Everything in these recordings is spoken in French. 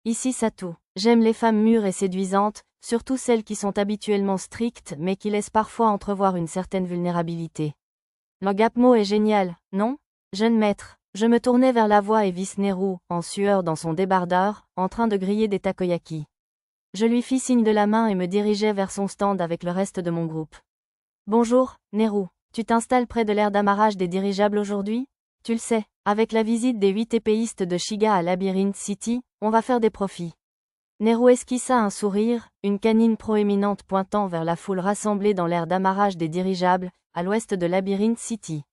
Ici Satou. J'aime les femmes mûres et séduisantes, surtout celles qui sont habituellement strictes mais qui laissent parfois entrevoir une certaine vulnérabilité. Le Gapmo est génial, non? Jeune maître. Je me tournai vers la voix et vis Nehru, en sueur dans son débardeur, en train de griller des takoyaki. Je lui fis signe de la main et me dirigeai vers son stand avec le reste de mon groupe. Bonjour, Nehru. Tu t'installes près de l'aire d'amarrage des dirigeables aujourd'hui? Tu le sais, avec la visite des 8 épéistes de Shiga à Labyrinth City, on va faire des profits. Nehru esquissa un sourire, une canine proéminente pointant vers la foule rassemblée dans l'aire d'amarrage des dirigeables, à l'ouest de Labyrinth City.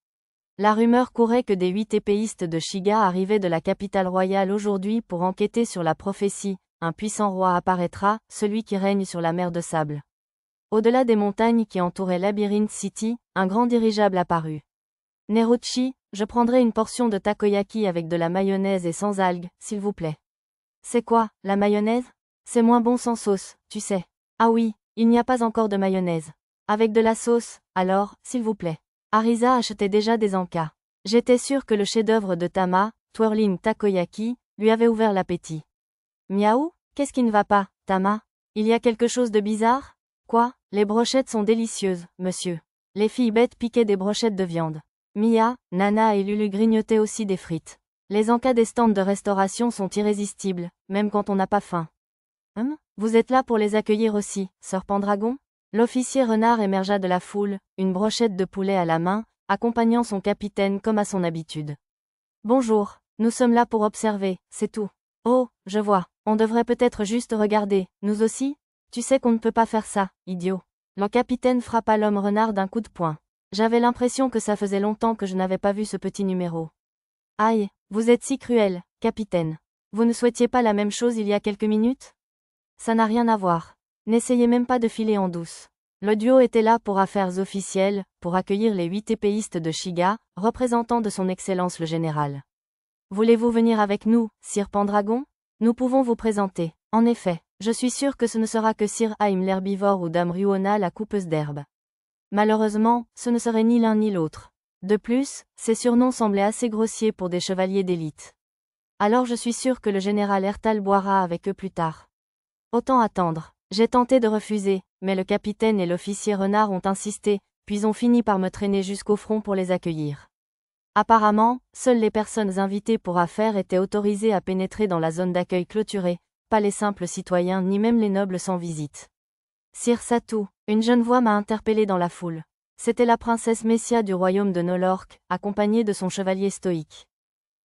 La rumeur courait que des 8 épéistes de Shiga arrivaient de la capitale royale aujourd'hui pour enquêter sur la prophétie. Un puissant roi apparaîtra, celui qui règne sur la mer de sable. Au-delà des montagnes qui entouraient Labyrinth City, un grand dirigeable apparut. Neruchi, je prendrai une portion de takoyaki avec de la mayonnaise et sans algues, s'il vous plaît. C'est quoi, la mayonnaise? C'est moins bon sans sauce, tu sais. Ah oui, il n'y a pas encore de mayonnaise. Avec de la sauce, alors, s'il vous plaît. Arisa achetait déjà des encas. J'étais sûr que le chef-d'œuvre de Tama, Twirling Takoyaki, lui avait ouvert l'appétit. Miaou? Qu'est-ce qui ne va pas, Tama? Il y a quelque chose de bizarre? Quoi? Les brochettes sont délicieuses, monsieur. Les filles bêtes piquaient des brochettes de viande. Mia, Nana et Lulu grignotaient aussi des frites. Les encas des stands de restauration sont irrésistibles, même quand on n'a pas faim. Vous êtes là pour les accueillir aussi, Sir Pendragon? L'officier renard émergea de la foule, une brochette de poulet à la main, accompagnant son capitaine comme à son habitude. Bonjour, nous sommes là pour observer, c'est tout. Oh, je vois, on devrait peut-être juste regarder, nous aussi? Tu sais qu'on ne peut pas faire ça, idiot. Le capitaine frappa l'homme renard d'un coup de poing. J'avais l'impression que ça faisait longtemps que je n'avais pas vu ce petit numéro. Aïe, vous êtes si cruel, capitaine. Vous ne souhaitiez pas la même chose il y a quelques minutes? Ça n'a rien à voir. N'essayez même pas de filer en douce. Le duo était là pour affaires officielles, pour accueillir les 8 épéistes de Shiga, représentants de son Excellence le Général. Voulez-vous venir avec nous, Sir Pendragon? Nous pouvons vous présenter. En effet, je suis sûr que ce ne sera que Sir Haim l'herbivore ou Dame Ruona la coupeuse d'herbe. Malheureusement, ce ne serait ni l'un ni l'autre. De plus, ces surnoms semblaient assez grossiers pour des chevaliers d'élite. Alors je suis sûr que le général Ertal boira avec eux plus tard. Autant attendre. J'ai tenté de refuser, mais le capitaine et l'officier renard ont insisté, puis ont fini par me traîner jusqu'au front pour les accueillir. Apparemment, seules les personnes invitées pour affaires étaient autorisées à pénétrer dans la zone d'accueil clôturée, pas les simples citoyens ni même les nobles sans visite. Sir Satou, une jeune voix m'a interpellé dans la foule. C'était la princesse Messia du royaume de Nolork, accompagnée de son chevalier stoïque.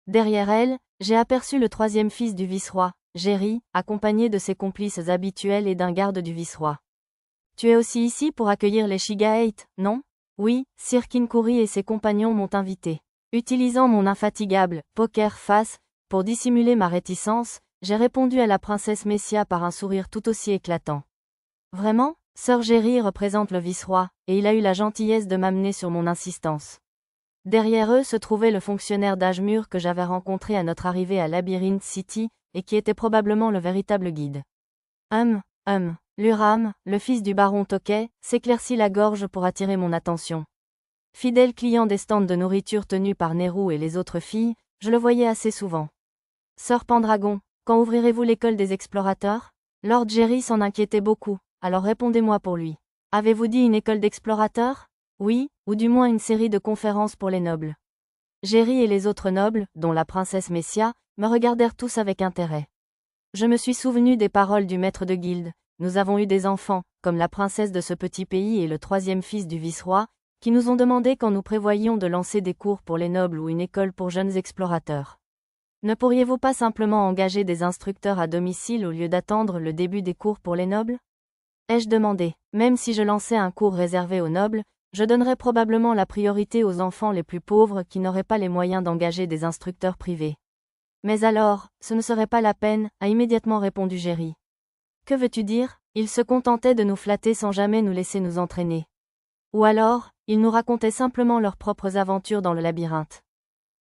Derrière elle, j'ai aperçu le 3e fils du vice-roi, Jerry, accompagné de ses complices habituels et d'un garde du vice-roi. Tu es aussi ici pour accueillir les Shiga-8, non? Oui, Sir Kinkuri et ses compagnons m'ont invité. Utilisant mon infatigable poker face pour dissimuler ma réticence, j'ai répondu à la princesse Messia par un sourire tout aussi éclatant. Vraiment? Sir Jerry représente le vice-roi, et il a eu la gentillesse de m'amener sur mon insistance. Derrière eux se trouvait le fonctionnaire d'âge mûr que j'avais rencontré à notre arrivée à Labyrinth City, et qui était probablement le véritable guide. Luram, le fils du baron Tokay, s'éclaircit la gorge pour attirer mon attention. Fidèle client des stands de nourriture tenus par Nehru et les autres filles, je le voyais assez souvent. Sir Pendragon, quand ouvrirez-vous l'école des explorateurs? Lord Jerry s'en inquiétait beaucoup, alors répondez-moi pour lui. Avez-vous dit une école d'explorateurs? Oui, ou du moins une série de conférences pour les nobles. Jerry et les autres nobles, dont la princesse Messia, me regardèrent tous avec intérêt. Je me suis souvenu des paroles du maître de guilde. Nous avons eu des enfants, comme la princesse de ce petit pays et le 3e fils du vice-roi, qui nous ont demandé quand nous prévoyions de lancer des cours pour les nobles ou une école pour jeunes explorateurs. Ne pourriez-vous pas simplement engager des instructeurs à domicile au lieu d'attendre le début des cours pour les nobles? Ai-je demandé. Même si je lançais un cours réservé aux nobles, je donnerais probablement la priorité aux enfants les plus pauvres qui n'auraient pas les moyens d'engager des instructeurs privés. Mais alors, ce ne serait pas la peine, a immédiatement répondu Jerry. Que veux-tu dire? Ils se contentaient de nous flatter sans jamais nous laisser nous entraîner. Ou alors, ils nous racontaient simplement leurs propres aventures dans le labyrinthe.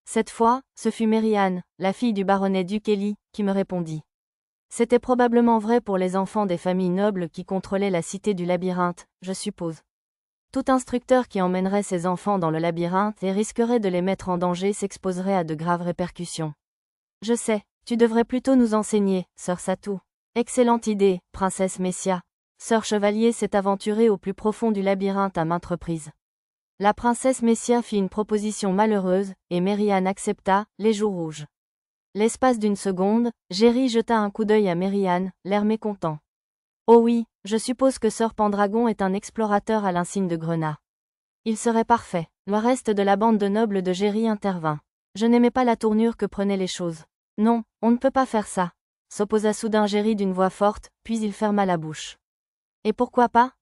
Cette fois, ce fut Mary-Anne, la fille du baronnet Dukelly, qui me répondit. C'était probablement vrai pour les enfants des familles nobles qui contrôlaient la cité du labyrinthe, je suppose. Tout instructeur qui emmènerait ses enfants dans le labyrinthe et risquerait de les mettre en danger s'exposerait à de graves répercussions. Je sais, Tu devrais plutôt nous enseigner, sœur Satou. Excellente idée, princesse Messia. Sœur Chevalier s'est aventurée au plus profond du labyrinthe à maintes reprises. La princesse Messia fit une proposition malheureuse, et Mériane accepta, les joues rouges. L'espace d'une seconde, Jerry jeta un coup d'œil à Mériane, l'air mécontent. Oh oui, je suppose que Sir Pendragon est un explorateur à l'insigne de Grenat. Il serait parfait. Le reste de la bande de nobles de Jerry intervint. Je n'aimais pas la tournure que prenaient les choses. Non, on ne peut pas faire ça, s'opposa soudain Jerry d'une voix forte, puis il ferma la bouche. Et pourquoi pas,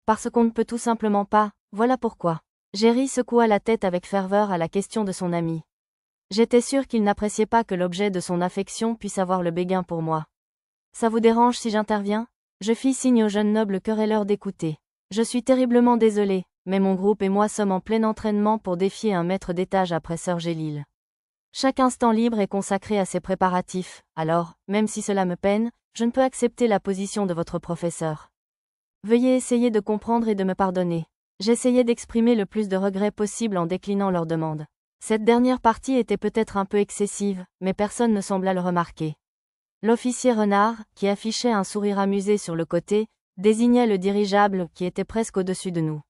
parce qu'on ne peut tout simplement pas, voilà pourquoi. Jerry secoua la tête avec ferveur à la question de son ami. J'étais sûr qu'il n'appréciait pas que l'objet de son affection puisse avoir le béguin pour moi. Ça vous dérange si j'interviens? Je fis signe au jeune noble querelleur d'écouter. Je suis terriblement désolé, mais mon groupe et moi sommes en plein entraînement pour défier un maître d'étage après Sir Gélil. Chaque instant libre est consacré à ces préparatifs, alors, même si cela me peine, je ne peux accepter la position de votre professeur. Veuillez essayer de comprendre et de me pardonner. J'essayais d'exprimer le plus de regrets possible en déclinant leur demande. Cette dernière partie était peut-être un peu excessive, mais personne ne sembla le remarquer. L'officier Renard, qui affichait un sourire amusé sur le côté, désigna le dirigeable qui était presque au-dessus de nous.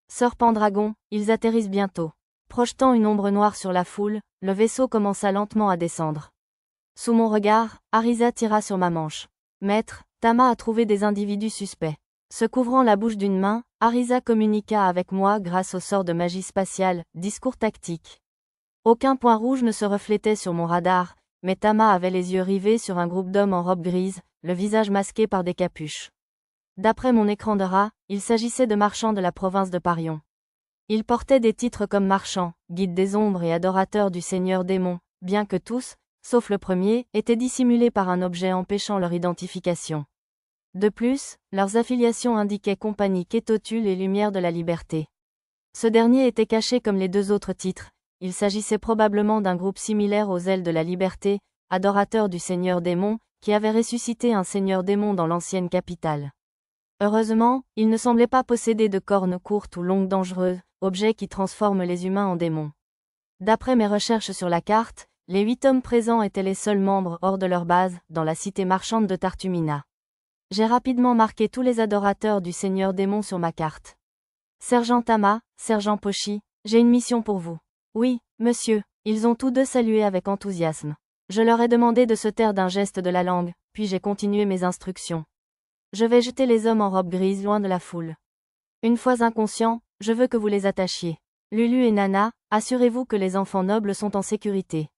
Sir Pendragon, ils atterrissent bientôt. Projetant une ombre noire sur la foule, le vaisseau commença lentement à descendre. Sous mon regard, Arisa tira sur ma manche. Maître, Tama a trouvé des individus suspects. Se couvrant la bouche d'une main, Arisa communiqua avec moi grâce au sort de magie spatiale, discours tactique. Aucun point rouge ne se reflétait sur mon radar, mais Tama avait les yeux rivés sur un groupe d'hommes en robe grise, le visage masqué par des capuches. D'après mon écran de rat, il s'agissait de marchands de la province de Parion. Ils portaient des titres comme marchands, guides des ombres et adorateurs du seigneur démon, bien que tous, sauf le premier, étaient dissimulés par un objet empêchant leur identification. De plus, leurs affiliations indiquaient compagnie Kétotul et Lumière de la Liberté. Ce dernier était caché comme les deux autres titres, il s'agissait probablement d'un groupe similaire aux Ailes de la Liberté, adorateurs du seigneur démon, qui avait ressuscité un seigneur démon dans l'ancienne capitale. Heureusement, il ne semblait pas posséder de cornes courtes ou longues dangereuses, objets qui transforment les humains en démons. D'après mes recherches sur la carte, les 8 hommes présents étaient les seuls membres hors de leur base, dans la cité marchande de Tartumina. J'ai rapidement marqué tous les adorateurs du seigneur démon sur ma carte. Sergent Tama, Sergent Pochi, j'ai une mission pour vous. Oui, monsieur, ils ont tous deux salué avec enthousiasme. Je leur ai demandé de se taire d'un geste de la langue, puis j'ai continué mes instructions. Je vais jeter les hommes en robe grise loin de la foule. Une fois inconscients, je veux que vous les attachiez. Lulu et Nana, assurez-vous que les enfants nobles sont en sécurité.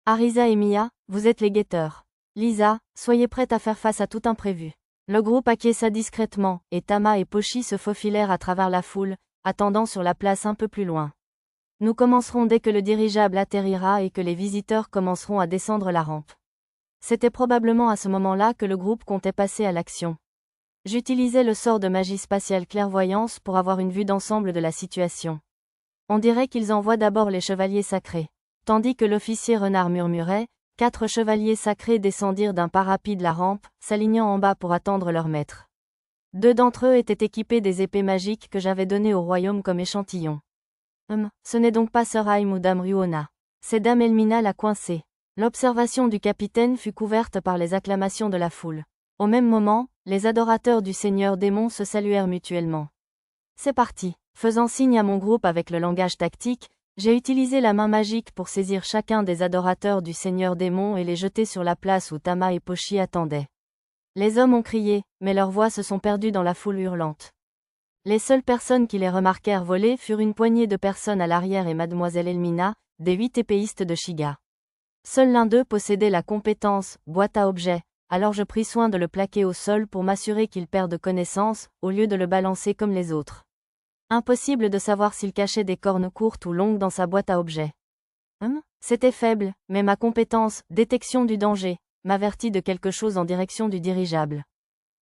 Arisa et Mia, vous êtes les guetteurs. Lisa, soyez prête à faire face à tout imprévu. Le groupe acquiesça discrètement, et Tama et Pochi se faufilèrent à travers la foule, attendant sur la place un peu plus loin. Nous commencerons dès que le dirigeable atterrira et que les visiteurs commenceront à descendre la rampe. C'était probablement à ce moment-là que le groupe comptait passer à l'action. J'utilisais le sort de magie spatiale clairvoyance pour avoir une vue d'ensemble de la situation. On dirait qu'ils envoient d'abord les chevaliers sacrés. Tandis que l'officier Renard murmurait, 4 chevaliers sacrés descendirent d'un pas rapide la rampe, s'alignant en bas pour attendre leur maître. 2 d'entre eux étaient équipés des épées magiques que j'avais données au royaume comme échantillon. Ce n'est donc pas Sir Haim ou Dame Ruona. C'est Dame Elmina la coincée. L'observation du capitaine fut couverte par les acclamations de la foule. Au même moment, les adorateurs du seigneur démon se saluèrent mutuellement. C'est parti. Faisant signe à mon groupe avec le langage tactique, j'ai utilisé la main magique pour saisir chacun des adorateurs du seigneur démon et les jeter sur la place où Tama et Pochi attendaient. Les hommes ont crié, mais leurs voix se sont perdues dans la foule hurlante. Les seules personnes qui les remarquèrent voler furent une poignée de personnes à l'arrière et mademoiselle Elmina, des 8 épéistes de Shiga. Seul l'un d'eux possédait la compétence « boîte à objets », alors je pris soin de le plaquer au sol pour m'assurer qu'il perde connaissance, au lieu de le balancer comme les autres. Impossible de savoir s'il cachait des cornes courtes ou longues dans sa boîte à objets. C'était faible, mais ma compétence « détection du danger » m'avertit de quelque chose en direction du dirigeable.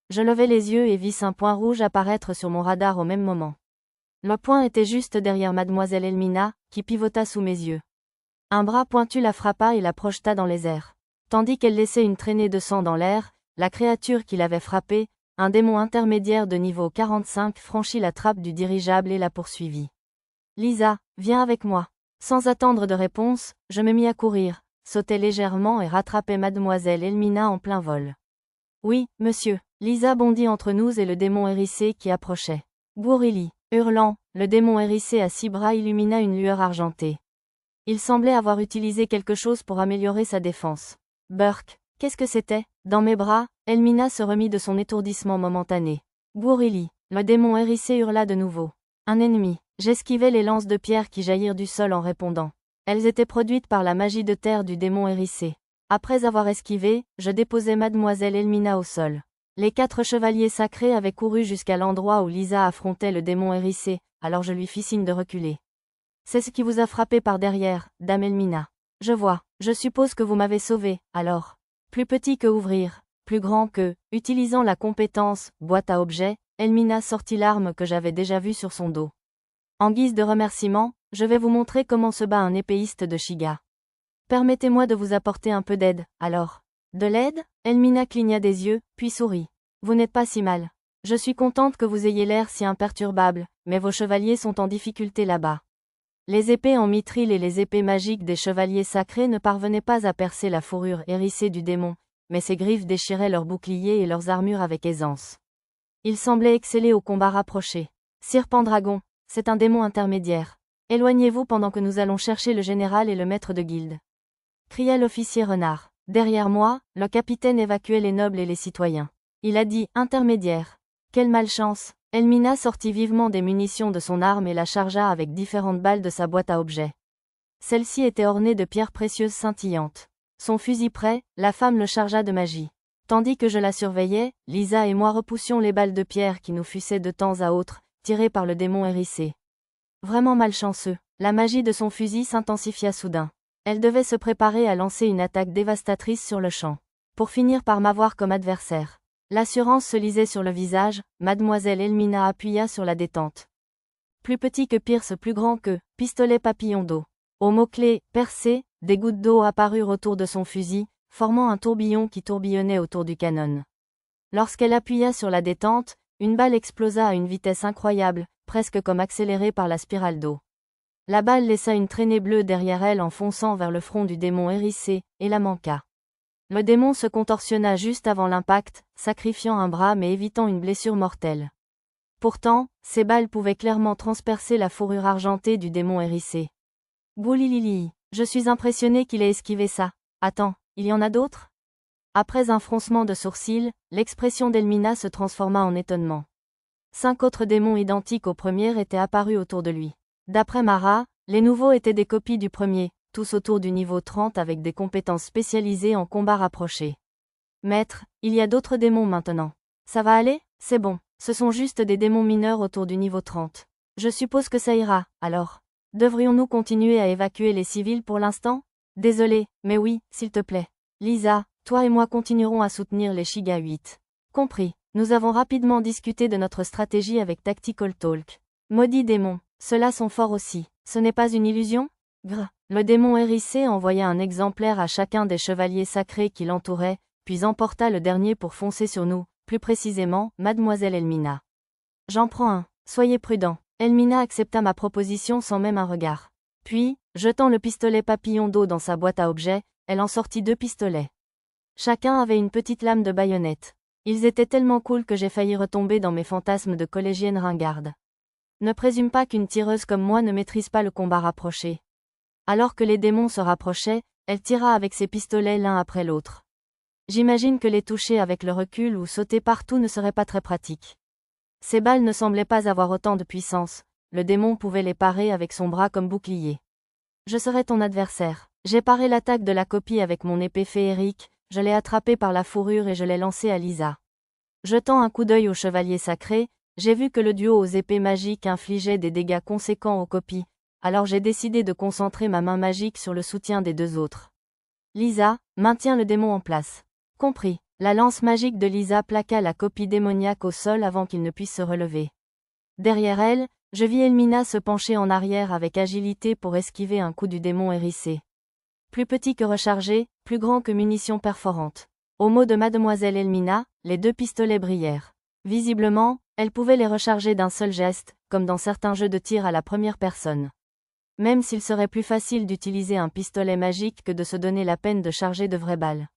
Je levai les yeux et vis un point rouge apparaître sur mon radar au même moment. Le point était juste derrière mademoiselle Elmina, qui pivota sous mes yeux. Un bras pointu la frappa et la projeta dans les airs. Tandis qu'elle laissait une traînée de sang dans l'air, la créature qui l'avait frappée, un démon intermédiaire de niveau 45 franchit la trappe du dirigeable et la poursuivit. Lisa, viens avec moi. Sans attendre de réponse, je me mis à courir, sautait légèrement et rattrapait mademoiselle Elmina en plein vol. Oui, monsieur. Lisa bondit entre nous et le démon hérissé qui approchait. Bourili. Hurlant, le démon hérissé à 6 bras illumina une lueur argentée. Il semblait avoir utilisé quelque chose pour améliorer sa défense. Burk. Qu'est-ce que c'était? Dans mes bras, Elmina se remit de son étourdissement momentané. Bourili. Le démon hérissé hurla de nouveau. Un ennemi. J'esquivai les lances de pierre qui jaillirent du sol en répondant. Elles étaient produites par la magie de terre du démon hérissé. Après avoir esquivé, je déposai mademoiselle Elmina au sol. Les 4 chevaliers sacrés avaient couru jusqu'à l'endroit où Lisa affrontait le démon hérissé, alors je lui fis signe de reculer. C'est ce qui vous a frappé par derrière, dame Elmina. Je vois, je suppose que vous m'avez sauvé, alors. Plus petit que ouvrir, plus grand que, utilisant la compétence, boîte à objets, Elmina sortit l'arme que j'avais déjà vue sur son dos. En guise de remerciement, je vais vous montrer comment se bat un épéiste de Shiga. Permettez-moi de vous apporter un peu d'aide, alors. De l'aide? Elmina cligna des yeux, puis sourit. Vous n'êtes pas si mal. Je suis contente que vous ayez l'air si imperturbable, mais vos chevaliers sont en difficulté là-bas. Les épées en mithril et les épées magiques des chevaliers sacrés ne parvenaient pas à percer la fourrure hérissée du démon, mais ses griffes déchiraient leurs boucliers et leurs armures avec aisance. Ils semblaient exceller au combat rapproché. Sire Pendragon, c'est un démon intermédiaire. Éloignez-vous pendant que nous allons chercher le général et le maître de guilde. Cria l'officier renard. Derrière moi, le capitaine évacuait les nobles et les citoyens. Il a dit « intermédiaire ». Quelle malchance! Elmina sortit vivement des munitions de son arme et la chargea avec différentes balles de sa boîte à objets. Celle-ci était ornée de pierres précieuses scintillantes. Son fusil prêt, la femme le chargea de magie. Tandis que je la surveillais, Lisa et moi repoussions les balles de pierre qui nous fussaient de temps à autre, tirées par le démon hérissé. Vraiment malchanceux, la magie de son fusil s'intensifia soudain. Elle devait se préparer à lancer une attaque dévastatrice sur le champ. Pour finir par m'avoir comme adversaire. L'assurance se lisait sur le visage, mademoiselle Elmina appuya sur la détente. Plus petit que Pierce, plus grand que, pistolet papillon d'eau. Au mot-clé, percé, des gouttes d'eau apparurent autour de son fusil, formant un tourbillon qui tourbillonnait autour du canon. Lorsqu'elle appuya sur la détente, une balle explosa à une vitesse incroyable, presque comme accélérée par la spirale d'eau. La balle laissa une traînée bleue derrière elle en fonçant vers le front du démon hérissé, et la manqua. Le démon se contorsionna juste avant l'impact, sacrifiant un bras mais évitant une blessure mortelle. Pourtant, ces balles pouvaient clairement transpercer la fourrure argentée du démon hérissé. Boulilili, je suis impressionné qu'il ait esquivé ça. Attends, il y en a d'autres? Après un froncement de sourcils, l'expression d'Elmina se transforma en étonnement. 5 autres démons identiques au premier étaient apparus autour de lui. D'après Mara, les nouveaux étaient des copies du premier, tous autour du niveau 30 avec des compétences spécialisées en combat rapproché. Maître, il y a d'autres démons maintenant. Ça va aller? C'est bon, ce sont juste des démons mineurs autour du niveau 30. Je suppose que ça ira, alors. Devrions-nous continuer à évacuer les civils pour l'instant? Désolé, mais oui, s'il te plaît. Lisa, toi et moi continuerons à soutenir les Shiga 8. Compris. Nous avons rapidement discuté de notre stratégie avec Tactical Talk. Maudit démon. Ceux-là sont forts aussi. Ce n'est pas une illusion? Grr. Le démon hérissé envoya un exemplaire à chacun des chevaliers sacrés qui l'entouraient, puis emporta le dernier pour foncer sur nous, plus précisément, mademoiselle Elmina. J'en prends un. Soyez prudent. Elmina accepta ma proposition sans même un regard. Puis, jetant le pistolet papillon d'eau dans sa boîte à objets, elle en sortit 2 pistolets. Chacun avait une petite lame de baïonnette. Ils étaient tellement cool que j'ai failli retomber dans mes fantasmes de collégienne ringarde. Ne présume pas qu'une tireuse comme moi ne maîtrise pas le combat rapproché. Alors que les démons se rapprochaient, elle tira avec ses pistolets l'un après l'autre. J'imagine que les toucher avec le recul ou sauter partout ne serait pas très pratique. Ces balles ne semblaient pas avoir autant de puissance, le démon pouvait les parer avec son bras comme bouclier. Je serai ton adversaire. J'ai paré l'attaque de la copie avec mon épée féerique, je l'ai attrapée par la fourrure et je l'ai lancée à Lisa. Jetant un coup d'œil au chevalier sacré, j'ai vu que le duo aux épées magiques infligeait des dégâts conséquents aux copies, alors j'ai décidé de concentrer ma main magique sur le soutien des 2 autres. Lisa, maintiens le démon en place. Compris. La lance magique de Lisa plaqua la copie démoniaque au sol avant qu'il ne puisse se relever. Derrière elle, je vis Elmina se pencher en arrière avec agilité pour esquiver un coup du démon hérissé. Plus petit que rechargé, plus grand que munitions perforantes. Au mot de mademoiselle Elmina, les 2 pistolets brillèrent. Visiblement, elle pouvait les recharger d'un seul geste, comme dans certains jeux de tir à la première personne. Même s'il serait plus facile d'utiliser un pistolet magique que de se donner la peine de charger de vraies balles.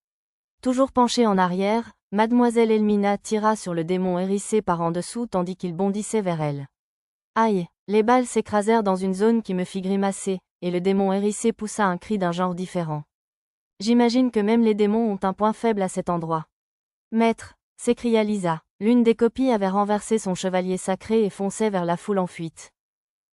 Toujours penchée en arrière, Mademoiselle Elmina tira sur le démon hérissé par en dessous tandis qu'il bondissait vers elle. Aïe! Les balles s'écrasèrent dans une zone qui me fit grimacer, et le démon hérissé poussa un cri d'un genre différent. J'imagine que même les démons ont un point faible à cet endroit. Maître! S'écria Lisa. L'une des copies avait renversé son chevalier sacré et fonçait vers la foule en fuite.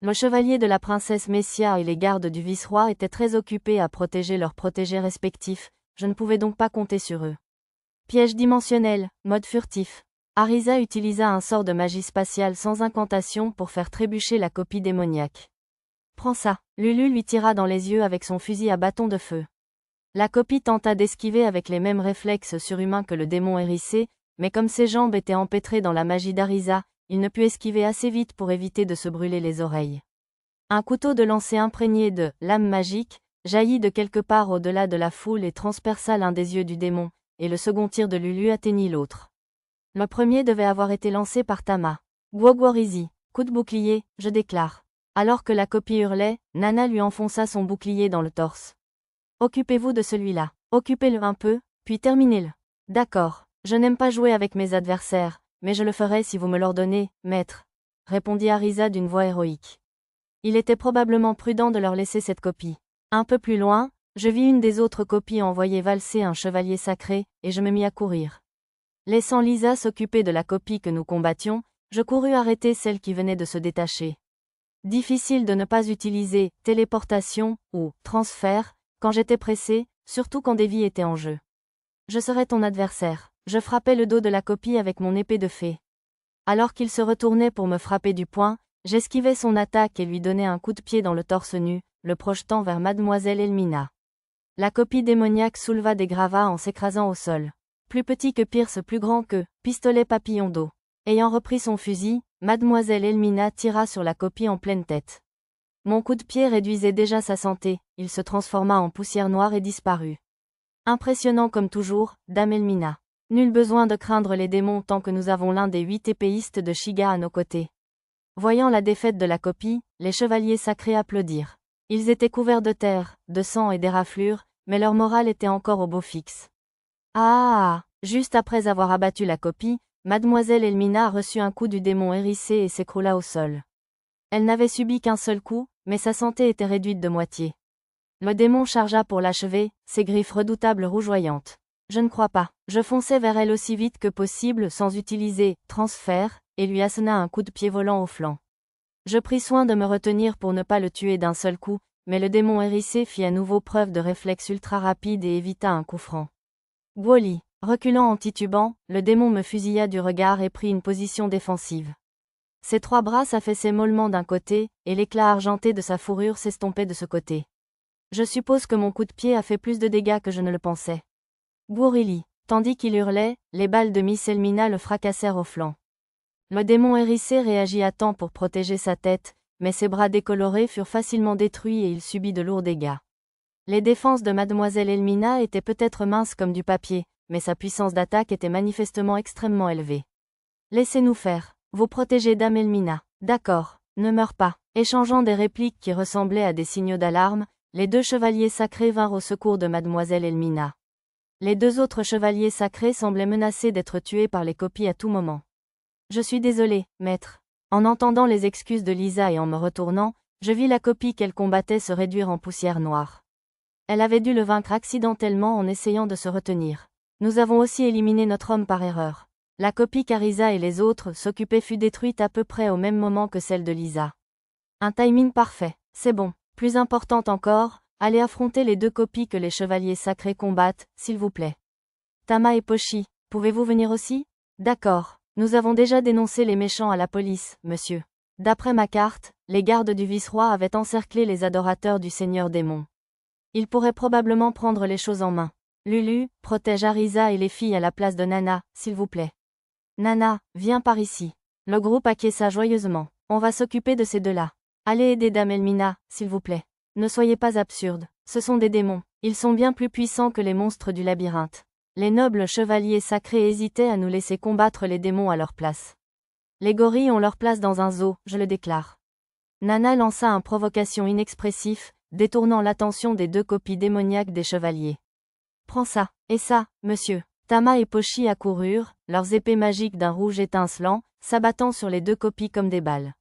Le chevalier de la princesse Messia et les gardes du vice-roi étaient très occupés à protéger leurs protégés respectifs, je ne pouvais donc pas compter sur eux. Piège dimensionnel, mode furtif. Arisa utilisa un sort de magie spatiale sans incantation pour faire trébucher la copie démoniaque. Prends ça. Lulu lui tira dans les yeux avec son fusil à bâton de feu. La copie tenta d'esquiver avec les mêmes réflexes surhumains que le démon hérissé, mais comme ses jambes étaient empêtrées dans la magie d'Arisa, il ne put esquiver assez vite pour éviter de se brûler les oreilles. Un couteau de lancer imprégné de « lame magique » jaillit de quelque part au-delà de la foule et transperça l'un des yeux du démon, et le second tir de Lulu atteignit l'autre. Le premier devait avoir été lancé par Tama. Gwogworizi, coup de bouclier, je déclare. Alors que la copie hurlait, Nana lui enfonça son bouclier dans le torse. Occupez-vous de celui-là. Occupez-le un peu, puis terminez-le. D'accord. Je n'aime pas jouer avec mes adversaires, mais je le ferai si vous me l'ordonnez, maître, répondit Arisa d'une voix héroïque. Il était probablement prudent de leur laisser cette copie. Un peu plus loin, je vis une des autres copies envoyer valser un chevalier sacré, et je me mis à courir. Laissant Lisa s'occuper de la copie que nous combattions, je courus arrêter celle qui venait de se détacher. Difficile de ne pas utiliser « téléportation » ou « transfert » quand j'étais pressé, surtout quand des vies étaient en jeu. Je serais ton adversaire. Je frappais le dos de la copie avec mon épée de fée. Alors qu'il se retournait pour me frapper du poing, j'esquivais son attaque et lui donnais un coup de pied dans le torse nu, le projetant vers Mademoiselle Elmina. La copie démoniaque souleva des gravats en s'écrasant au sol. Plus petit que Pierce, plus grand que pistolet papillon d'eau. Ayant repris son fusil, Mademoiselle Elmina tira sur la copie en pleine tête. Mon coup de pied réduisait déjà sa santé, il se transforma en poussière noire et disparut. Impressionnant comme toujours, Dame Elmina. Nul besoin de craindre les démons tant que nous avons l'un des 8 épéistes de Shiga à nos côtés. Voyant la défaite de la copie, les chevaliers sacrés applaudirent. Ils étaient couverts de terre, de sang et d'éraflures, mais leur morale était encore au beau fixe. Ah! Juste après avoir abattu la copie, Mademoiselle Elmina reçut un coup du démon hérissé et s'écroula au sol. Elle n'avait subi qu'un seul coup, mais sa santé était réduite de moitié. Le démon chargea pour l'achever, ses griffes redoutables rougeoyantes. Je ne crois pas. Je fonçai vers elle aussi vite que possible sans utiliser « transfert » et lui assena un coup de pied volant au flanc. Je pris soin de me retenir pour ne pas le tuer d'un seul coup, mais le démon hérissé fit à nouveau preuve de réflexe ultra rapide et évita un coup franc. Gwoli. Reculant en titubant, le démon me fusilla du regard et prit une position défensive. Ses 3 bras s'affaissaient mollement d'un côté, et l'éclat argenté de sa fourrure s'estompait de ce côté. Je suppose que mon coup de pied a fait plus de dégâts que je ne le pensais. Bourili. Tandis qu'il hurlait, les balles de Miss Elmina le fracassèrent au flanc. Le démon hérissé réagit à temps pour protéger sa tête, mais ses bras décolorés furent facilement détruits et il subit de lourds dégâts. Les défenses de Mademoiselle Elmina étaient peut-être minces comme du papier, mais sa puissance d'attaque était manifestement extrêmement élevée. Laissez-nous faire. Vous protégez Dame Elmina. D'accord. Ne meurs pas. Échangeant des répliques qui ressemblaient à des signaux d'alarme, les 2 chevaliers sacrés vinrent au secours de Mademoiselle Elmina. Les 2 autres chevaliers sacrés semblaient menacés d'être tués par les copies à tout moment. Je suis désolé, maître. En entendant les excuses de Lisa et en me retournant, je vis la copie qu'elle combattait se réduire en poussière noire. Elle avait dû le vaincre accidentellement en essayant de se retenir. Nous avons aussi éliminé notre homme par erreur. La copie qu'Arisa et les autres s'occupaient fut détruite à peu près au même moment que celle de Lisa. Un timing parfait, c'est bon. Plus importante encore, allez affronter les 2 copies que les chevaliers sacrés combattent, s'il vous plaît. Tama et Pochi, pouvez-vous venir aussi? D'accord. Nous avons déjà dénoncé les méchants à la police, monsieur. D'après ma carte, les gardes du vice-roi avaient encerclé les adorateurs du seigneur démon. Ils pourraient probablement prendre les choses en main. Lulu, protège Arisa et les filles à la place de Nana, s'il vous plaît. Nana, viens par ici. Le groupe acquiesça joyeusement. On va s'occuper de ces 2-là. Allez aider Dame Elmina, s'il vous plaît. Ne soyez pas absurde. Ce sont des démons. Ils sont bien plus puissants que les monstres du labyrinthe. Les nobles chevaliers sacrés hésitaient à nous laisser combattre les démons à leur place. Les gorilles ont leur place dans un zoo, je le déclare. Nana lança un provocation inexpressif, détournant l'attention des deux copies démoniaques des chevaliers. Prends ça, et ça, monsieur. Tama et Pochi accoururent, leurs épées magiques d'un rouge étincelant, s'abattant sur les deux copies comme des balles.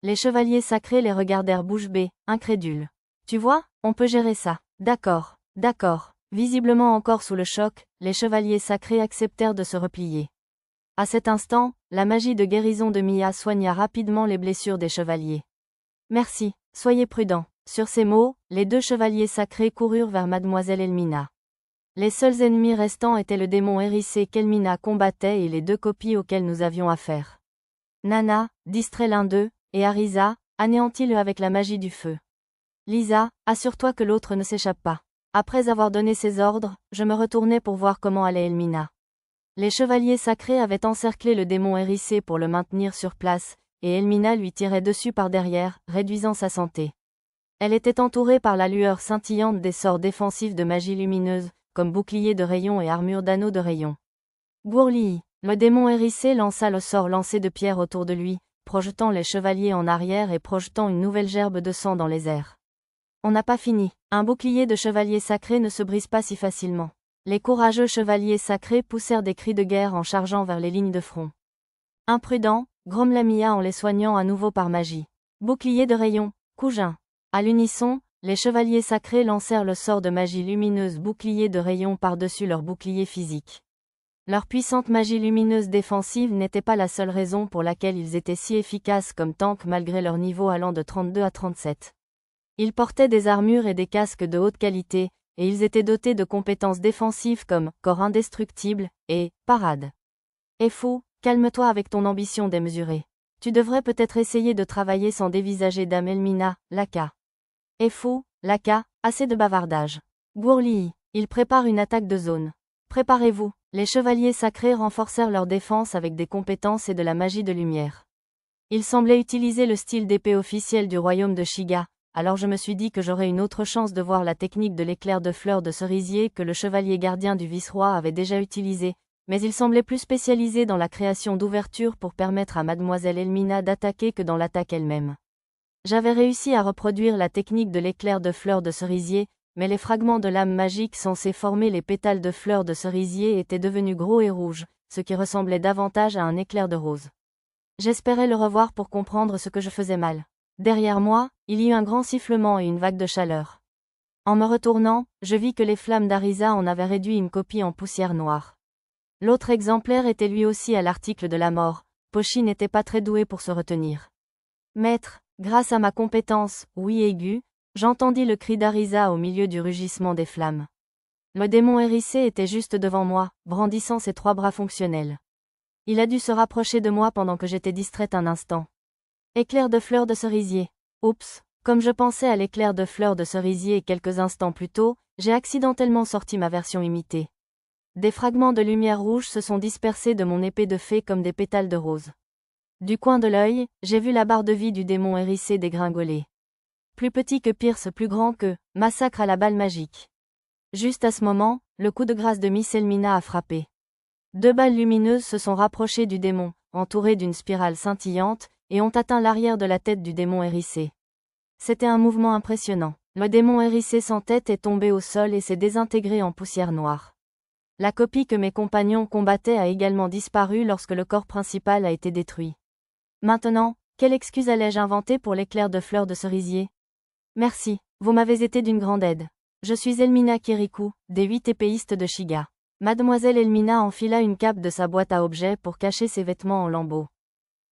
Les chevaliers sacrés les regardèrent bouche bée, incrédules. Tu vois, on peut gérer ça. D'accord, d'accord. Visiblement encore sous le choc, les chevaliers sacrés acceptèrent de se replier. À cet instant, la magie de guérison de Mia soigna rapidement les blessures des chevaliers. Merci, soyez prudents. Sur ces mots, les deux chevaliers sacrés coururent vers Mademoiselle Elmina. Les seuls ennemis restants étaient le démon hérissé qu'Elmina combattait et les deux copies auxquelles nous avions affaire. Nana, distrait l'un d'eux, et Arisa, anéantis-le avec la magie du feu. Lisa, assure-toi que l'autre ne s'échappe pas. Après avoir donné ses ordres, je me retournai pour voir comment allait Elmina. Les chevaliers sacrés avaient encerclé le démon hérissé pour le maintenir sur place, et Elmina lui tirait dessus par derrière, réduisant sa santé. Elle était entourée par la lueur scintillante des sorts défensifs de magie lumineuse, comme bouclier de rayon et armure d'anneau de rayon. Gourli, le démon hérissé lança le sort lancé de pierre autour de lui, projetant les chevaliers en arrière et projetant une nouvelle gerbe de sang dans les airs. On n'a pas fini. Un bouclier de chevalier sacré ne se brise pas si facilement. Les courageux chevaliers sacrés poussèrent des cris de guerre en chargeant vers les lignes de front. Imprudent, grommela Mia en les soignant à nouveau par magie. Bouclier de rayon, Cougin. À l'unisson, les chevaliers sacrés lancèrent le sort de magie lumineuse bouclier de rayon par-dessus leur bouclier physique. Leur puissante magie lumineuse défensive n'était pas la seule raison pour laquelle ils étaient si efficaces comme tanks malgré leur niveau allant de 32 à 37. Ils portaient des armures et des casques de haute qualité, et ils étaient dotés de compétences défensives comme corps indestructible et parade. Et fou, calme-toi avec ton ambition démesurée. Tu devrais peut-être essayer de travailler sans dévisager Dame Elmina, Laka. Et fou, Laka, assez de bavardage. Gourli, il prépare une attaque de zone. Préparez-vous, les chevaliers sacrés renforcèrent leur défense avec des compétences et de la magie de lumière. Ils semblaient utiliser le style d'épée officiel du royaume de Shiga. Alors je me suis dit que j'aurais une autre chance de voir la technique de l'éclair de fleurs de cerisier que le chevalier gardien du vice-roi avait déjà utilisé, mais il semblait plus spécialisé dans la création d'ouvertures pour permettre à Mademoiselle Elmina d'attaquer que dans l'attaque elle-même. J'avais réussi à reproduire la technique de l'éclair de fleurs de cerisier, mais les fragments de lame magique censés former les pétales de fleurs de cerisier étaient devenus gros et rouges, ce qui ressemblait davantage à un éclair de rose. J'espérais le revoir pour comprendre ce que je faisais mal. Derrière moi, il y eut un grand sifflement et une vague de chaleur. En me retournant, je vis que les flammes d'Arisa en avaient réduit une copie en poussière noire. L'autre exemplaire était lui aussi à l'article de la mort. Pochi n'était pas très doué pour se retenir. Maître, grâce à ma compétence, oui aiguë, j'entendis le cri d'Arisa au milieu du rugissement des flammes. Le démon hérissé était juste devant moi, brandissant ses 3 bras fonctionnels. Il a dû se rapprocher de moi pendant que j'étais distraite un instant. Éclair de fleurs de cerisier. Oups, comme je pensais à l'éclair de fleurs de cerisier quelques instants plus tôt, j'ai accidentellement sorti ma version imitée. Des fragments de lumière rouge se sont dispersés de mon épée de fée comme des pétales de rose. Du coin de l'œil, j'ai vu la barre de vie du démon hérissé dégringoler. Plus petit que Pierce, plus grand que massacre à la balle magique. Juste à ce moment, le coup de grâce de Miss Elmina a frappé. 2 balles lumineuses se sont rapprochées du démon, entourées d'une spirale scintillante, et ont atteint l'arrière de la tête du démon hérissé. C'était un mouvement impressionnant. Le démon hérissé sans tête est tombé au sol et s'est désintégré en poussière noire. La copie que mes compagnons combattaient a également disparu lorsque le corps principal a été détruit. Maintenant, quelle excuse allais-je inventer pour l'éclair de fleurs de cerisier? Merci, vous m'avez été d'une grande aide. Je suis Elmina Kirikou, des 8 épéistes de Shiga. Mademoiselle Elmina enfila une cape de sa boîte à objets pour cacher ses vêtements en lambeaux.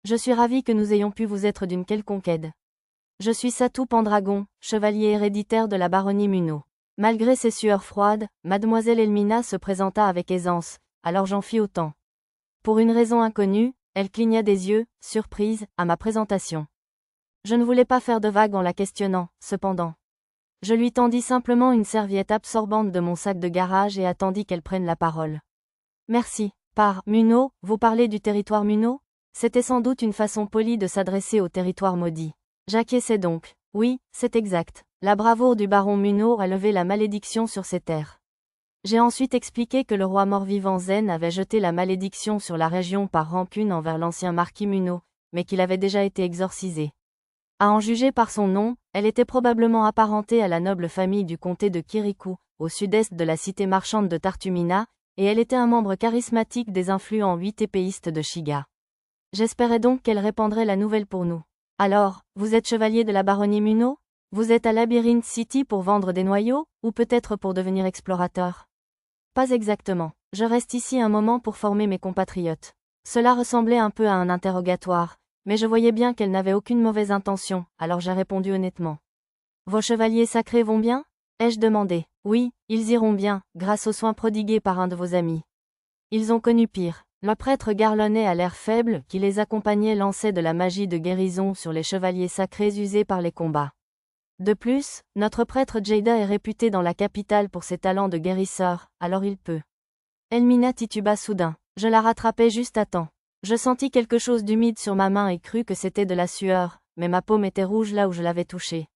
Je suis ravie que nous ayons pu vous être d'une quelconque aide. Je suis Satou Pendragon, chevalier héréditaire de la baronnie Munno. Malgré ses sueurs froides, Mademoiselle Elmina se présenta avec aisance, alors j'en fis autant. Pour une raison inconnue, elle cligna des yeux, surprise, à ma présentation. Je ne voulais pas faire de vagues en la questionnant, cependant. Je lui tendis simplement une serviette absorbante de mon sac de garage et attendis qu'elle prenne la parole. Merci. Par Munno, vous parlez du territoire Munno? C'était sans doute une façon polie de s'adresser au territoire maudit. J'acquiesçai donc. Oui, c'est exact. La bravoure du baron Munno a levé la malédiction sur ces terres. J'ai ensuite expliqué que le roi mort-vivant Zen avait jeté la malédiction sur la région par rancune envers l'ancien marquis Munno, mais qu'il avait déjà été exorcisé. À en juger par son nom, elle était probablement apparentée à la noble famille du comté de Kirikou, au sud-est de la cité marchande de Tartumina, et elle était un membre charismatique des influents 8 épéistes de Shiga. J'espérais donc qu'elle répandrait la nouvelle pour nous. Alors, vous êtes chevalier de la baronnie Muno? Vous êtes à Labyrinth City pour vendre des noyaux, ou peut-être pour devenir explorateur? Pas exactement. Je reste ici un moment pour former mes compatriotes. Cela ressemblait un peu à un interrogatoire, mais je voyais bien qu'elle n'avait aucune mauvaise intention, alors j'ai répondu honnêtement. Vos chevaliers sacrés vont bien? Ai-je demandé. Oui, ils iront bien, grâce aux soins prodigués par un de vos amis. Ils ont connu pire. Le prêtre garlonnais à l'air faible, qui les accompagnait, lançait de la magie de guérison sur les chevaliers sacrés usés par les combats. De plus, notre prêtre Jada est réputé dans la capitale pour ses talents de guérisseur, alors il peut. Elmina tituba soudain. Je la rattrapais juste à temps. Je sentis quelque chose d'humide sur ma main et crus que c'était de la sueur, mais ma paume était rouge là où je l'avais touchée.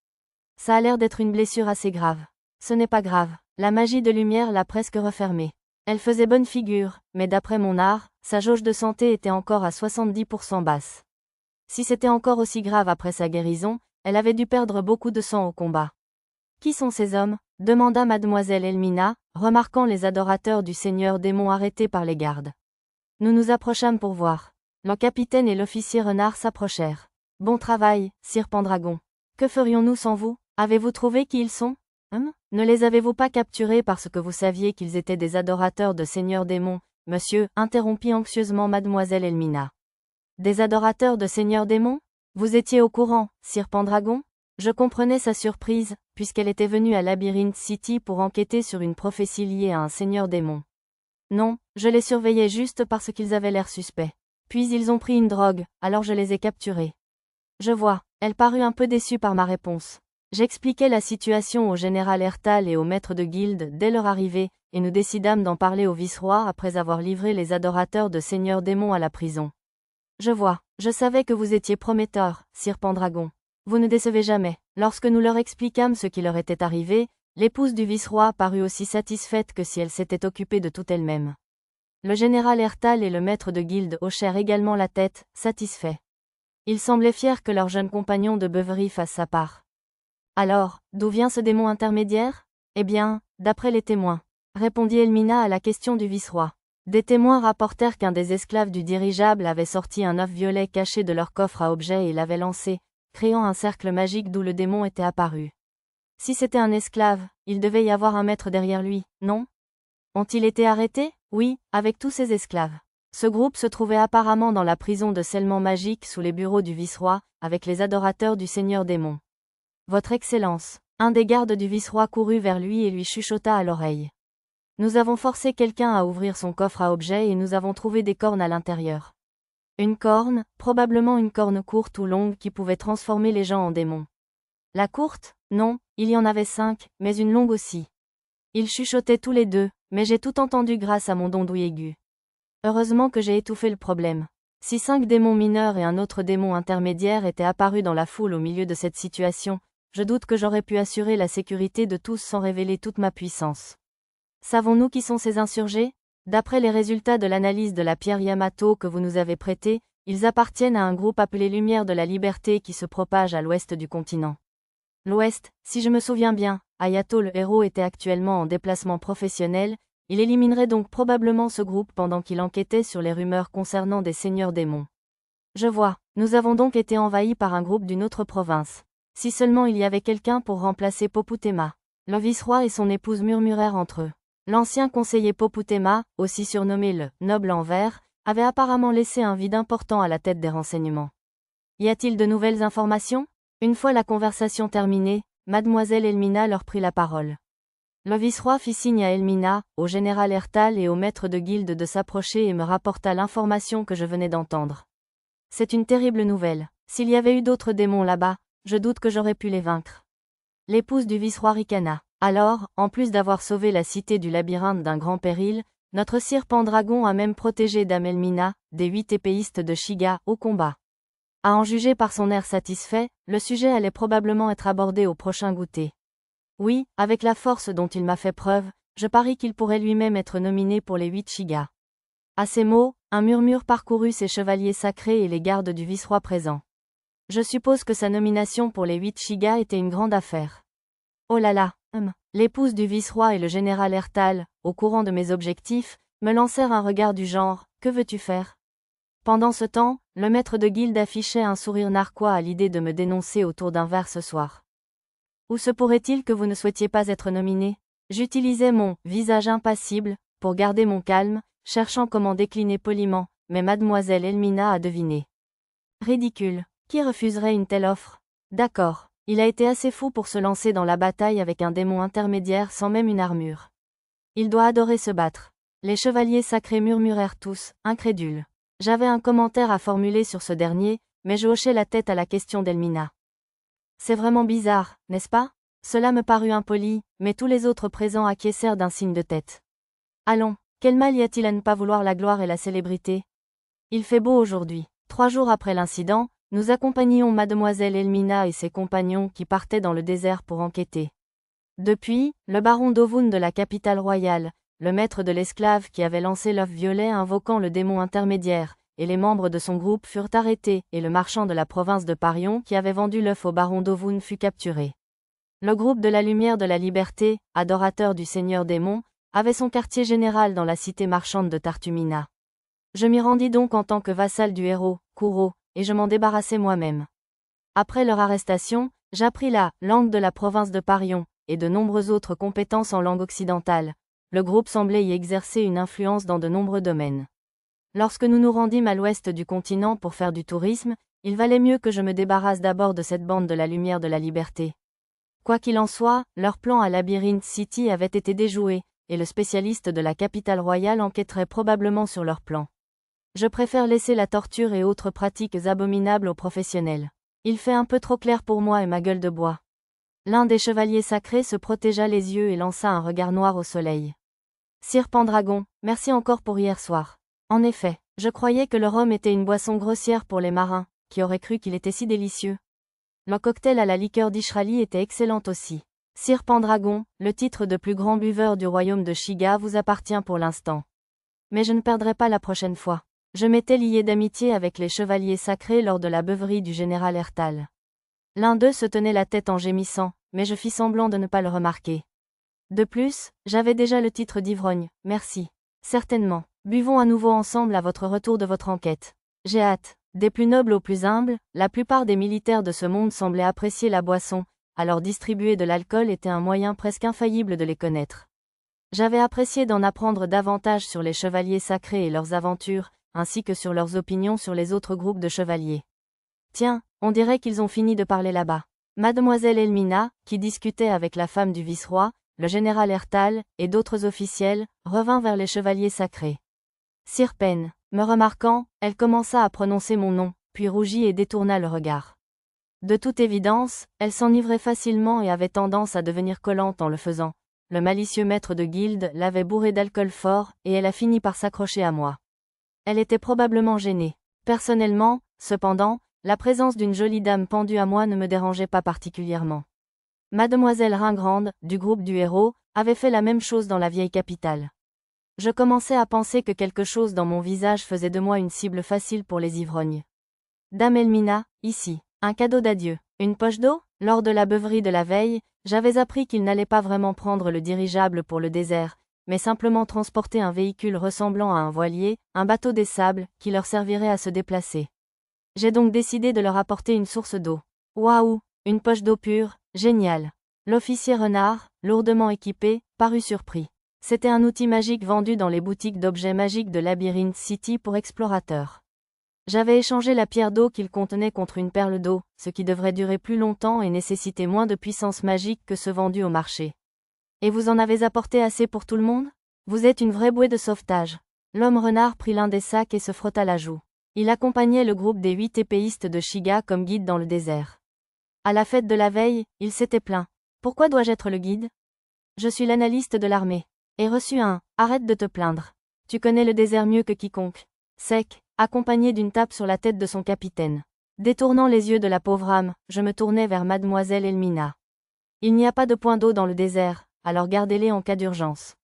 Ça a l'air d'être une blessure assez grave. Ce n'est pas grave. La magie de lumière l'a presque refermée. Elle faisait bonne figure, mais d'après mon art, sa jauge de santé était encore à 70% basse. Si c'était encore aussi grave après sa guérison, elle avait dû perdre beaucoup de sang au combat. Qui sont ces hommes? Demanda mademoiselle Elmina, remarquant les adorateurs du seigneur démon arrêtés par les gardes. Nous nous approchâmes pour voir. Le capitaine et l'officier renard s'approchèrent. Bon travail, sire Pendragon. Que ferions-nous sans vous? Avez-vous trouvé qui ils sont? Ne les avez-vous pas capturés parce que vous saviez qu'ils étaient des adorateurs de Seigneur Démon, monsieur? Interrompit anxieusement mademoiselle Elmina. Des adorateurs de Seigneur Démon? Vous étiez au courant, sire Pendragon? Je comprenais sa surprise, puisqu'elle était venue à Labyrinth City pour enquêter sur une prophétie liée à un Seigneur Démon. Non, je les surveillais juste parce qu'ils avaient l'air suspects. Puis ils ont pris une drogue, alors je les ai capturés. Je vois, elle parut un peu déçue par ma réponse. J'expliquai la situation au général Ertal et au maître de guilde dès leur arrivée, et nous décidâmes d'en parler au vice-roi après avoir livré les adorateurs de Seigneur Démon à la prison. Je vois, je savais que vous étiez prometteur, sire Pendragon. Vous ne décevez jamais. Lorsque nous leur expliquâmes ce qui leur était arrivé, l'épouse du vice-roi parut aussi satisfaite que si elle s'était occupée de tout elle-même. Le général Ertal et le maître de guilde hochèrent également la tête, satisfaits. Ils semblaient fiers que leur jeune compagnon de beuverie fasse sa part. Alors, d'où vient ce démon intermédiaire? Eh bien, d'après les témoins, répondit Elmina à la question du vice-roi. Des témoins rapportèrent qu'un des esclaves du dirigeable avait sorti un œuf violet caché de leur coffre à objets et l'avait lancé, créant un cercle magique d'où le démon était apparu. Si c'était un esclave, il devait y avoir un maître derrière lui, non? Ont-ils été arrêtés? Oui, avec tous ces esclaves. Ce groupe se trouvait apparemment dans la prison de scellement magique sous les bureaux du vice-roi, avec les adorateurs du seigneur démon. Votre Excellence, un des gardes du vice-roi courut vers lui et lui chuchota à l'oreille. Nous avons forcé quelqu'un à ouvrir son coffre à objets et nous avons trouvé des cornes à l'intérieur. Une corne, probablement une corne courte ou longue qui pouvait transformer les gens en démons. La courte? Non, il y en avait 5, mais une longue aussi. Ils chuchotaient tous les deux, mais j'ai tout entendu grâce à mon don d'ouïe aigu. Heureusement que j'ai étouffé le problème. Si 5 démons mineurs et un autre démon intermédiaire étaient apparus dans la foule au milieu de cette situation, je doute que j'aurais pu assurer la sécurité de tous sans révéler toute ma puissance. Savons-nous qui sont ces insurgés? D'après les résultats de l'analyse de la pierre Yamato que vous nous avez prêtée, ils appartiennent à un groupe appelé Lumière de la Liberté qui se propage à l'ouest du continent. L'ouest, si je me souviens bien, Ayato le héros était actuellement en déplacement professionnel, il éliminerait donc probablement ce groupe pendant qu'il enquêtait sur les rumeurs concernant des seigneurs démons. Je vois, nous avons donc été envahis par un groupe d'une autre province. Si seulement il y avait quelqu'un pour remplacer Poputema. Le vice-roi et son épouse murmurèrent entre eux. L'ancien conseiller Poputema, aussi surnommé le « noble en vert », avait apparemment laissé un vide important à la tête des renseignements. Y a-t-il de nouvelles informations? Une fois la conversation terminée, mademoiselle Elmina leur prit la parole. Le vice-roi fit signe à Elmina, au général Ertal et au maître de guilde de s'approcher et me rapporta l'information que je venais d'entendre. C'est une terrible nouvelle. S'il y avait eu d'autres démons là-bas, je doute que j'aurais pu les vaincre. L'épouse du vice-roi ricana. Alors, en plus d'avoir sauvé la cité du labyrinthe d'un grand péril, notre sire Pendragon a même protégé Dame Elmina, des 8 épéistes de Shiga, au combat. À en juger par son air satisfait, le sujet allait probablement être abordé au prochain goûter. Oui, avec la force dont il m'a fait preuve, je parie qu'il pourrait lui-même être nominé pour les 8 Shiga. À ces mots, un murmure parcourut ces chevaliers sacrés et les gardes du vice-roi présents. Je suppose que sa nomination pour les 8 Shiga était une grande affaire. Oh là là, l'épouse du vice-roi et le général Ertal, au courant de mes objectifs, me lancèrent un regard du genre « Que veux-tu faire ?» Pendant ce temps, le maître de guilde affichait un sourire narquois à l'idée de me dénoncer autour d'un verre ce soir. Ou se pourrait-il que vous ne souhaitiez pas être nominé? J'utilisais mon visage impassible pour garder mon calme, cherchant comment décliner poliment, mais mademoiselle Elmina a deviné. Ridicule. Qui refuserait une telle offre? D'accord. Il a été assez fou pour se lancer dans la bataille avec un démon intermédiaire sans même une armure. Il doit adorer se battre. Les chevaliers sacrés murmurèrent tous, incrédules. J'avais un commentaire à formuler sur ce dernier, mais je hochai la tête à la question d'Elmina. C'est vraiment bizarre, n'est-ce pas? Cela me parut impoli, mais tous les autres présents acquiescèrent d'un signe de tête. Allons, quel mal y a-t-il à ne pas vouloir la gloire et la célébrité? Il fait beau aujourd'hui. 3 jours après l'incident, nous accompagnions mademoiselle Elmina et ses compagnons qui partaient dans le désert pour enquêter. Depuis, le baron d'Ovun de la capitale royale, le maître de l'esclave qui avait lancé l'œuf violet invoquant le démon intermédiaire, et les membres de son groupe furent arrêtés, et le marchand de la province de Parion qui avait vendu l'œuf au baron d'Ovun fut capturé. Le groupe de la Lumière de la Liberté, adorateur du seigneur démon, avait son quartier général dans la cité marchande de Tartumina. Je m'y rendis donc en tant que vassal du héros, Kuro, et je m'en débarrassai moi-même. Après leur arrestation, j'appris la langue de la province de Parion, et de nombreuses autres compétences en langue occidentale. Le groupe semblait y exercer une influence dans de nombreux domaines. Lorsque nous nous rendîmes à l'ouest du continent pour faire du tourisme, il valait mieux que je me débarrasse d'abord de cette bande de la Lumière de la Liberté. Quoi qu'il en soit, leur plan à Labyrinth City avait été déjoué, et le spécialiste de la capitale royale enquêterait probablement sur leur plan. Je préfère laisser la torture et autres pratiques abominables aux professionnels. Il fait un peu trop clair pour moi et ma gueule de bois. L'un des chevaliers sacrés se protégea les yeux et lança un regard noir au soleil. Sire Pendragon, merci encore pour hier soir. En effet, je croyais que le rhum était une boisson grossière pour les marins, qui auraient cru qu'il était si délicieux. Le cocktail à la liqueur d'Ishrali était excellent aussi. Sire Pendragon, le titre de plus grand buveur du royaume de Shiga vous appartient pour l'instant. Mais je ne perdrai pas la prochaine fois. Je m'étais lié d'amitié avec les chevaliers sacrés lors de la beuverie du général Ertal. L'un d'eux se tenait la tête en gémissant, mais je fis semblant de ne pas le remarquer. De plus, j'avais déjà le titre d'ivrogne, merci. Certainement. Buvons à nouveau ensemble à votre retour de votre enquête. J'ai hâte. Des plus nobles aux plus humbles, la plupart des militaires de ce monde semblaient apprécier la boisson, alors distribuer de l'alcool était un moyen presque infaillible de les connaître. J'avais apprécié d'en apprendre davantage sur les chevaliers sacrés et leurs aventures, ainsi que sur leurs opinions sur les autres groupes de chevaliers. Tiens, on dirait qu'ils ont fini de parler là-bas. Mademoiselle Elmina, qui discutait avec la femme du vice-roi, le général Ertal, et d'autres officiels, revint vers les chevaliers sacrés. Sir Pen, me remarquant, elle commença à prononcer mon nom, puis rougit et détourna le regard. De toute évidence, elle s'enivrait facilement et avait tendance à devenir collante en le faisant. Le malicieux maître de guilde l'avait bourrée d'alcool fort, et elle a fini par s'accrocher à moi. Elle était probablement gênée. Personnellement, cependant, la présence d'une jolie dame pendue à moi ne me dérangeait pas particulièrement. Mademoiselle Ringrande, du groupe du héros, avait fait la même chose dans la vieille capitale. Je commençais à penser que quelque chose dans mon visage faisait de moi une cible facile pour les ivrognes. Dame Elmina, ici, un cadeau d'adieu, une poche d'eau? Lors de la beuverie de la veille, j'avais appris qu'il n'allait pas vraiment prendre le dirigeable pour le désert, mais simplement transporter un véhicule ressemblant à un voilier, un bateau des sables, qui leur servirait à se déplacer. J'ai donc décidé de leur apporter une source d'eau. Waouh, une poche d'eau pure, génial. L'officier renard, lourdement équipé, parut surpris. C'était un outil magique vendu dans les boutiques d'objets magiques de Labyrinth City pour explorateurs. J'avais échangé la pierre d'eau qu'il contenait contre une perle d'eau, ce qui devrait durer plus longtemps et nécessiter moins de puissance magique que ceux vendus au marché. Et vous en avez apporté assez pour tout le monde? Vous êtes une vraie bouée de sauvetage. L'homme renard prit l'un des sacs et se frotta la joue. Il accompagnait le groupe des 8 épéistes de Shiga comme guide dans le désert. À la fête de la veille, il s'était plaint. Pourquoi dois-je être le guide? Je suis l'analyste de l'armée. Et reçu un « Arrête de te plaindre. Tu connais le désert mieux que quiconque. » Sec, accompagné d'une tape sur la tête de son capitaine. Détournant les yeux de la pauvre âme, je me tournai vers mademoiselle Elmina. Il n'y a pas de point d'eau dans le désert, alors gardez-les en cas d'urgence.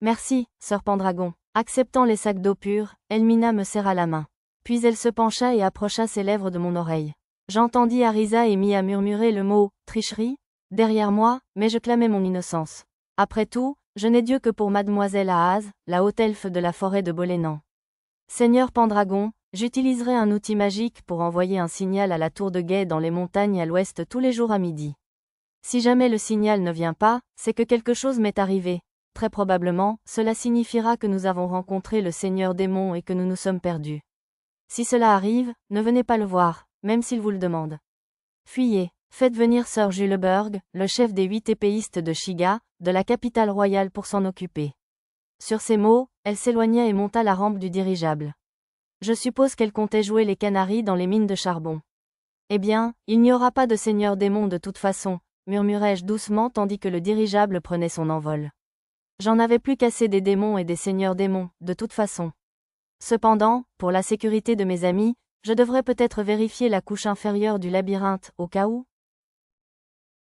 Merci, sœur Pendragon. Acceptant les sacs d'eau pure, Elmina me serra la main. Puis elle se pencha et approcha ses lèvres de mon oreille. J'entendis Arisa et Mia murmurer le mot « tricherie » derrière moi, mais je clamais mon innocence. Après tout, je n'ai Dieu que pour mademoiselle Aaz, la haute elfe de la forêt de Bolénan. Seigneur Pendragon, j'utiliserai un outil magique pour envoyer un signal à la tour de guet dans les montagnes à l'ouest tous les jours à midi. Si jamais le signal ne vient pas, c'est que quelque chose m'est arrivé. Très probablement, cela signifiera que nous avons rencontré le Seigneur Démon et que nous nous sommes perdus. Si cela arrive, ne venez pas le voir, même s'il vous le demande. Fuyez, faites venir Sir Juleberg, le chef des 8 épéistes de Shiga, de la capitale royale pour s'en occuper. Sur ces mots, elle s'éloigna et monta la rampe du dirigeable. Je suppose qu'elle comptait jouer les canaris dans les mines de charbon. Eh bien, il n'y aura pas de Seigneur Démon de toute façon, murmurai-je doucement tandis que le dirigeable prenait son envol. J'en avais plus qu'assez des démons et des seigneurs démons, de toute façon. Cependant, pour la sécurité de mes amis, je devrais peut-être vérifier la couche inférieure du labyrinthe, au cas où.